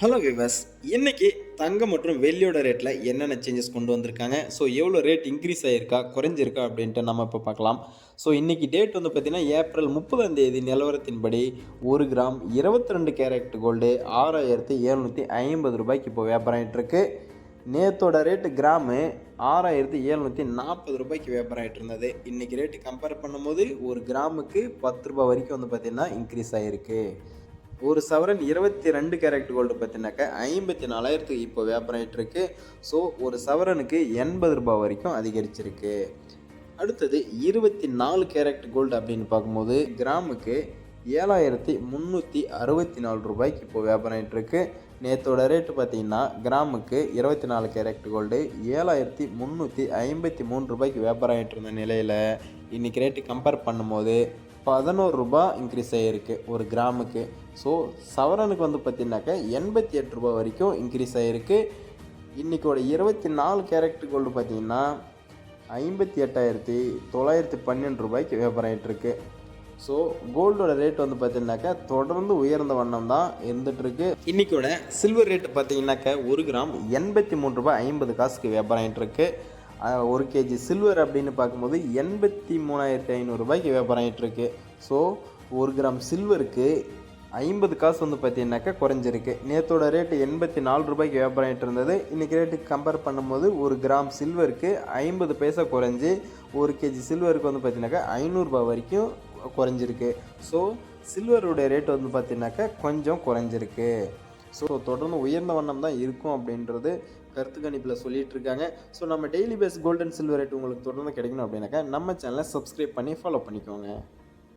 Hello விவஸ், இன்னைக்கு தங்கம் மற்றும் வெள்ளியோட ரேட்டில் என்னென்ன சேஞ்சஸ் கொண்டு வந்திருக்காங்க. ஸோ எவ்வளோ ரேட் இன்க்ரீஸ் ஆகிருக்கா குறைஞ்சிருக்கா அப்படின்ட்டு நம்ம இப்போ பார்க்கலாம். ஸோ இன்றைக்கி டேட் வந்து பார்த்திங்கன்னா ஏப்ரல் 30 நிலவரத்தின்படி 1 கிராம் 22 கேரட் கோல்டு 6750 ரூபாய்க்கு இப்போ வியாபாரம் ஆகிட்டுருக்கு. நேற்றோட ரேட்டு கிராமு 6740 ரூபாய்க்கு வியாபாரம் ஆகிட்டு இருந்தது. இன்றைக்கி ரேட்டு கம்பேர் பண்ணும்போது 1 கிராமுக்கு 10 ரூபாய் வரைக்கும் வந்து பார்த்திங்கன்னா இன்க்ரீஸ் ஆகிருக்கு. ஒரு சவரன் 22 கேரட் கோல்டு பார்த்தீங்கன்னாக்கா 54,000 இப்போ வியாபாரம் ஆகிட்டுருக்கு. ஸோ ஒரு சவரனுக்கு 80 ரூபாய் வரைக்கும் அதிகரிச்சிருக்கு. அடுத்தது 24 கேரட் கோல்டு அப்படின்னு பார்க்கும்போது கிராமுக்கு 7,364 ரூபாய்க்கு இப்போ வியாபாரம் ஆகிட்டுருக்கு. நேற்றோட ரேட்டு பார்த்தீங்கன்னா கிராமுக்கு 24 கேரட் கோல்டு 7,353 ரூபாய்க்கு வியாபாரம் ஆகிட்டு இருந்த நிலையில் இன்றைக்கி ரேட்டு கம்பேர் பண்ணும்போது 11 ரூபாய் இன்க்ரீஸ் ஆகிருக்கு ஒரு கிராமுக்கு. ஸோ சவரனுக்கு வந்து பார்த்திங்கனாக்கா 88 ரூபாய் வரைக்கும் இன்க்ரீஸ் ஆகிருக்கு. இன்றைக்கோட 24 கேரட் கோல்டு பார்த்திங்கன்னா 58,912 ரூபாய்க்கு வியாபாரம் ஆகிட்டுருக்கு. ஸோ கோல்டோட ரேட் வந்து பார்த்திங்கனாக்கா தொடர்ந்து உயர்ந்த வண்ணம் தான் இருந்துகிட்ருக்கு. இன்றைக்கோட சில்வர் ரேட்டு பார்த்திங்கனாக்கா 1 கிராம் 83 ரூபாய் 50 காசுக்கு வியாபாரம் ஆகிட்டுருக்கு. 1 கேஜி சில்வர் அப்படின்னு பார்க்கும்போது 83,500 ரூபாய்க்கு வியாபாரம் ஆகிட்டுருக்கு. ஸோ 1 கிராம் சில்வருக்கு 50 காசு வந்து பார்த்தீங்கன்னாக்கா குறைஞ்சிருக்கு. நேற்றோட ரேட்டு 84 ரூபாய்க்கு வியாபாரம் ஆகிட்டு இருந்தது. இன்றைக்கி ரேட்டுக்கு கம்பேர் பண்ணும்போது 1 கிராம் சில்வருக்கு 50 பைசா குறைஞ்சி 1 கேஜி சில்வருக்கு வந்து பார்த்தீங்கன்னாக்கா 500 ரூபாய் வரைக்கும் குறைஞ்சிருக்கு. ஸோ சில்வருடைய ரேட் வந்து பார்த்தீங்கன்னாக்கா கொஞ்சம் குறைஞ்சிருக்கு. ஸோ தொடர்ந்து உயர்ந்த வண்ணம் தான் இருக்கும் அப்படின்றது கருத்து கணிப்பில் சொல்லிகிட்டு இருக்காங்க. ஸோ நம்ம daily base gold and silver rate உங்களுக்கு தொடர்ந்து கிடைக்கணும் அப்படின்னாக்கா நம்ம சேனலை சப்ஸ்கிரைப் பண்ணி ஃபாலோ பண்ணிக்கோங்க.